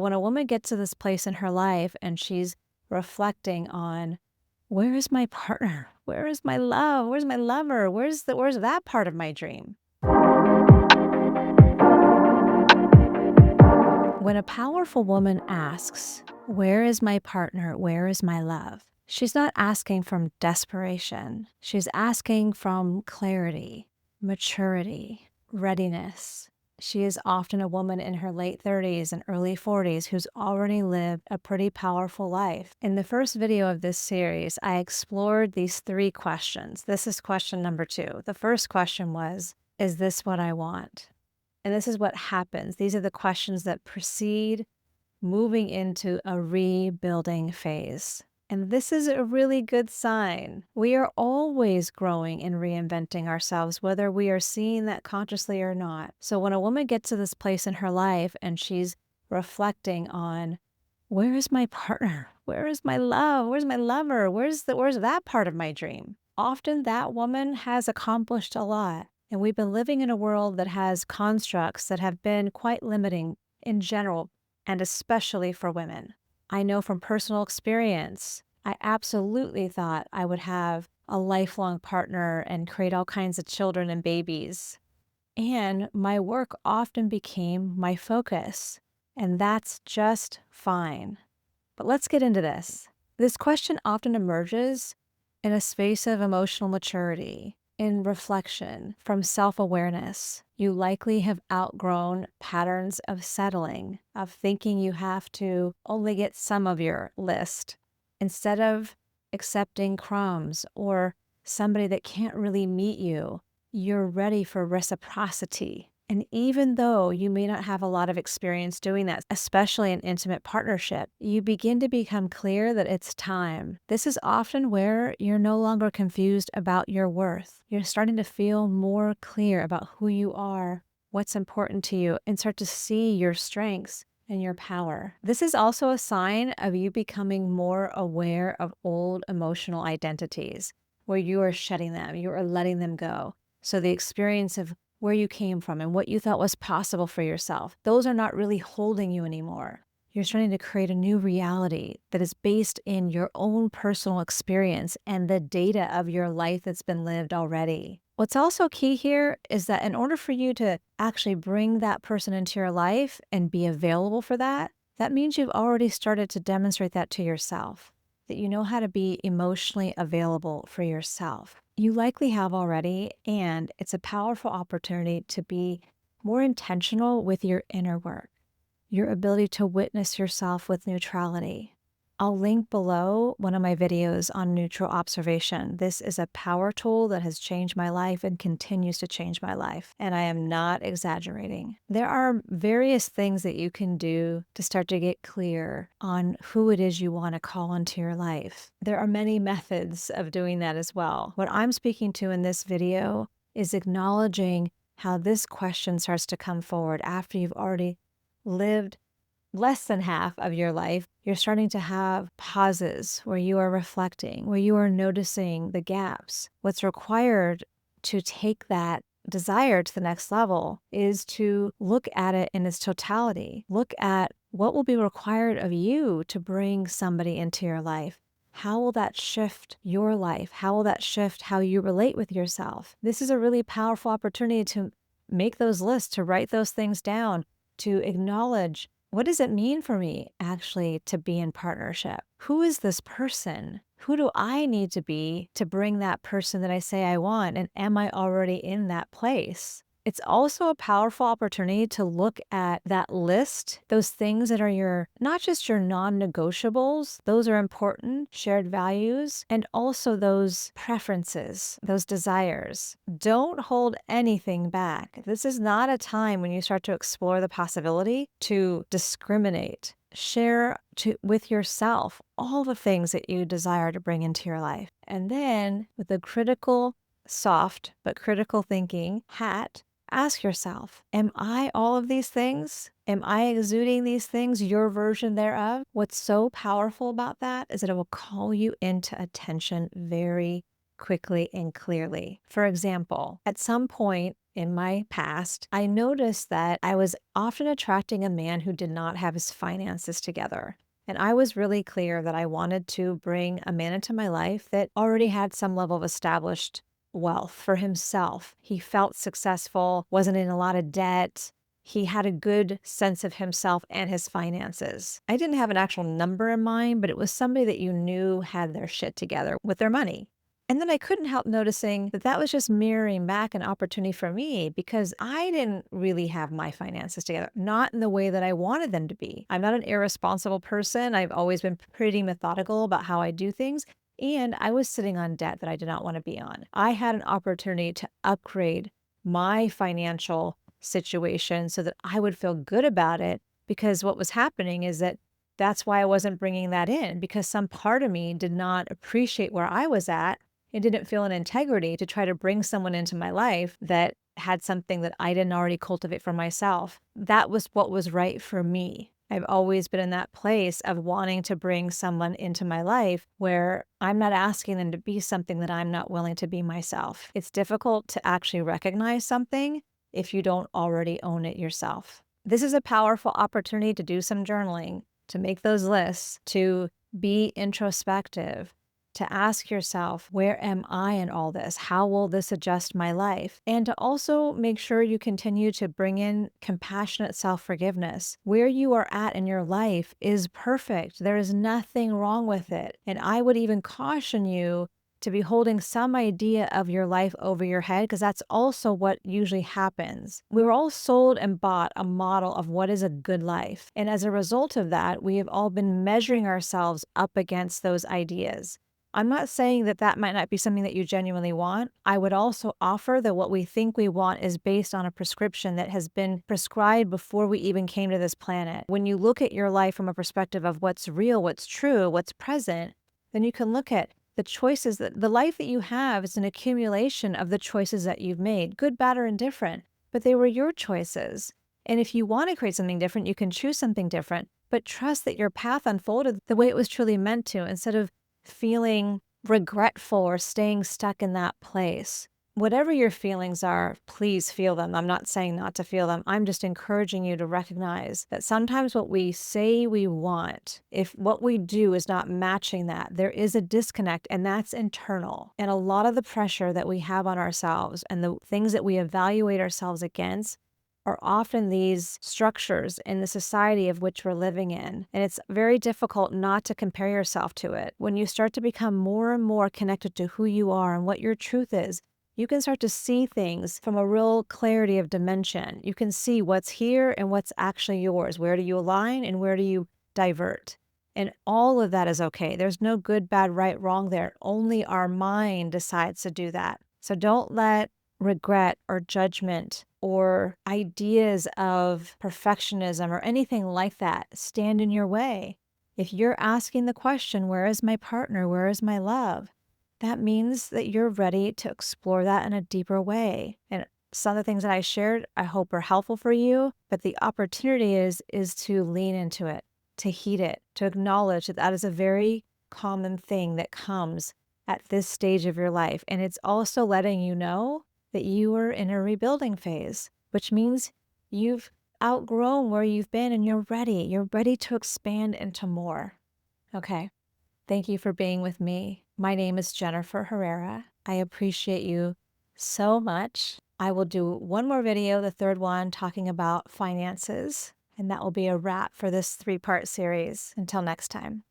When a woman gets to this place in her life and she's reflecting on, where is my partner? Where is my love? Where's my lover? Where's that part of my dream? When a powerful woman asks, where is my partner? Where is my love? She's not asking from desperation. She's asking from clarity, maturity, readiness. She is often a woman in her late 30s and early 40s who's already lived a pretty powerful life. In the first video of this series, I explored these 3 questions. This is question number 2. The first question was, is this what I want? And this is what happens. These are the questions that precede moving into a rebuilding phase. And this is a really good sign. We are always growing and reinventing ourselves, whether we are seeing that consciously or not. So when a woman gets to this place in her life and she's reflecting on, where is my partner? Where is my love? Where's my lover? Where's that part of my dream? Often that woman has accomplished a lot. And we've been living in a world that has constructs that have been quite limiting in general, and especially for women. I know from personal experience, I absolutely thought I would have a lifelong partner and create all kinds of children and babies. And my work often became my focus, and that's just fine. But let's get into this. This question often emerges in a space of emotional maturity, in reflection, from self-awareness. You likely have outgrown patterns of settling, of thinking you have to only get some of your list, instead of accepting crumbs or somebody that can't really meet you. You're ready for reciprocity. And even though you may not have a lot of experience doing that, especially in intimate partnership, you begin to become clear that it's time. This is often where you're no longer confused about your worth. You're starting to feel more clear about who you are, what's important to you, and start to see your strengths and your power. This is also a sign of you becoming more aware of old emotional identities, where you are shedding them, you are letting them go. So the experience of where you came from and what you thought was possible for yourself, those are not really holding you anymore. You're starting to create a new reality that is based in your own personal experience and the data of your life that's been lived already. What's also key here is that in order for you to actually bring that person into your life and be available for that, that means you've already started to demonstrate that to yourself, that you know how to be emotionally available for yourself. You likely have already, and it's a powerful opportunity to be more intentional with your inner work, your ability to witness yourself with neutrality. I'll link below one of my videos on neutral observation. This is a power tool that has changed my life and continues to change my life, and I am not exaggerating. There are various things that you can do to start to get clear on who it is you want to call into your life. There are many methods of doing that as well. What I'm speaking to in this video is acknowledging how this question starts to come forward after you've already lived less than half of your life. You're starting to have pauses where you are reflecting, where you are noticing the gaps. What's required to take that desire to the next level is to look at it in its totality. Look at what will be required of you to bring somebody into your life. How will that shift your life? How will that shift how you relate with yourself? This is a really powerful opportunity to make those lists, to write those things down, to acknowledge, what does it mean for me actually to be in partnership? Who is this person? Who do I need to be to bring that person that I say I want? And am I already in that place? It's also a powerful opportunity to look at that list, those things that are not just your non-negotiables, those are important, shared values, and also those preferences, those desires. Don't hold anything back. This is not a time when you start to explore the possibility to discriminate. Share with yourself all the things that you desire to bring into your life. And then with a critical, soft but critical thinking hat, ask yourself, am I all of these things? Am I exuding these things, your version thereof? What's so powerful about that is that it will call you into attention very quickly and clearly. For example, at some point in my past, I noticed that I was often attracting a man who did not have his finances together. And I was really clear that I wanted to bring a man into my life that already had some level of established wealth for himself. He felt successful, wasn't in a lot of debt. He had a good sense of himself and his finances. I didn't have an actual number in mind, but it was somebody that you knew had their shit together with their money. And then I couldn't help noticing that that was just mirroring back an opportunity for me because I didn't really have my finances together, not in the way that I wanted them to be. I'm not an irresponsible person. I've always been pretty methodical about how I do things. And I was sitting on debt that I did not want to be on. I had an opportunity to upgrade my financial situation so that I would feel good about it because what was happening is that that's why I wasn't bringing that in because some part of me did not appreciate where I was at. It didn't feel an integrity to try to bring someone into my life that had something that I didn't already cultivate for myself. That was what was right for me. I've always been in that place of wanting to bring someone into my life where I'm not asking them to be something that I'm not willing to be myself. It's difficult to actually recognize something if you don't already own it yourself. This is a powerful opportunity to do some journaling, to make those lists, to be introspective, to ask yourself, where am I in all this? How will this adjust my life? And to also make sure you continue to bring in compassionate self-forgiveness. Where you are at in your life is perfect. There is nothing wrong with it. And I would even caution you to be holding some idea of your life over your head, because that's also what usually happens. We were all sold and bought a model of what is a good life. And as a result of that, we have all been measuring ourselves up against those ideas. I'm not saying that that might not be something that you genuinely want. I would also offer that what we think we want is based on a prescription that has been prescribed before we even came to this planet. When you look at your life from a perspective of what's real, what's true, what's present, then you can look at the choices that the life that you have is an accumulation of the choices that you've made, good, bad, or indifferent, but they were your choices. And if you want to create something different, you can choose something different, but trust that your path unfolded the way it was truly meant to, instead of feeling regretful or staying stuck in that place. Whatever your feelings are, please feel them. I'm not saying not to feel them. I'm just encouraging you to recognize that sometimes what we say we want, if what we do is not matching that, there is a disconnect, and that's internal. And a lot of the pressure that we have on ourselves and the things that we evaluate ourselves against are often these structures in the society of which we're living in. And it's very difficult not to compare yourself to it. When you start to become more and more connected to who you are and what your truth is, you can start to see things from a real clarity of dimension. You can see what's here and what's actually yours. Where do you align and where do you divert? And all of that is okay. There's no good, bad, right, wrong there. Only our mind decides to do that. So don't let regret or judgment or ideas of perfectionism or anything like that stand in your way. If you're asking the question, where is my partner? Where is my love? That means that you're ready to explore that in a deeper way. And some of the things that I shared, I hope are helpful for you, but the opportunity is to lean into it, to heed it, to acknowledge that that is a very common thing that comes at this stage of your life. And it's also letting you know that you are in a rebuilding phase, which means you've outgrown where you've been and you're ready. You're ready to expand into more. Okay. Thank you for being with me. My name is Jennifer Herrera. I appreciate you so much. I will do one more video, the third one, talking about finances, and that will be a wrap for this 3-part series. Until next time.